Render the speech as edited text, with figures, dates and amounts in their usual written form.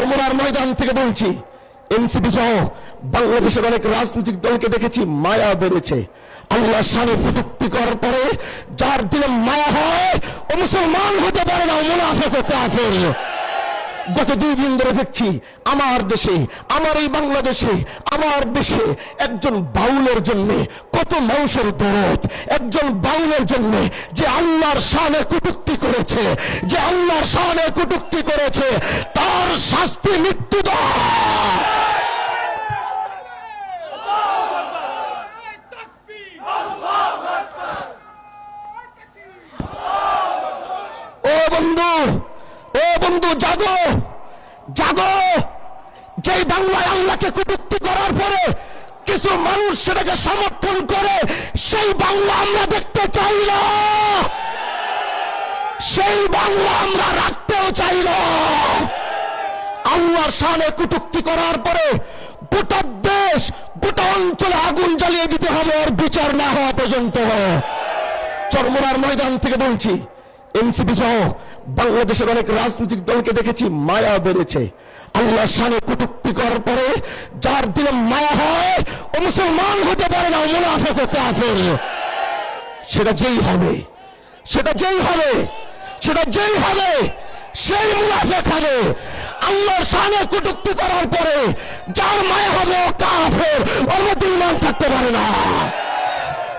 চরমোনার ময়দান থেকে বলছি, এনসিপি সহ বাংলাদেশের অনেক রাজনৈতিক দলকে দেখেছি মায়া বেড়েছে। আল্লাহর শানে কটূক্তি করার পরে যার দিলে মায়া হয় ও মুসলমান হতে পারে না, মুনাফিক ও কাফের। গত 2 দিন ধরে দেখছি আমার দেশে, আমার এই বাংলাদেশে, আমার দেশে একজন বাউলের জন্য কত মানুষের দরদ, একজন বাউলের জন্য যে আল্লাহর শানে কটূক্তি করেছে, যে আল্লাহর শানে কটূক্তি করেছে, তার শাস্তি মৃত্যুদণ্ড। ও বন্ধু, ও বন্ধু, জাগো জাগো। যেই বাংলায় আল্লাহকে কটূক্তি করার পরে কিছু মানুষ সেটাকে সমর্থন করে, সেই বাংলা আমরা দেখতে চাই না, সেই বাংলা আমরা রাখতেও চাই না। আল্লাহর শানে কটূক্তি করার পরে গোটা দেশ, গোটা অঞ্চলে আগুন জ্বালিয়ে দিতে হবে, আর বিচার না হওয়া পর্যন্ত। চরমোনার ময়দান থেকে বলছি, এনসিপি সহ বাংলাদেশের অনেক রাজনৈতিক দলকে দেখেছি মায়া বেড়েছে। আল্লাহর শানে কটূক্তি করার পরে যার দিলে মায়া হয় ও মুসলমান হতে পারে না, মুনাফিক ও কাফের। সেটা যেই হবে, সেটা যেই হবে, সেটা যেই হবে, সেই মুনাফিক হবে। আল্লাহর শানে কটূক্তি করার পরে যার মায়া হবে ও কাফের, ওর মধ্যে ঈমান থাকতে পারে না।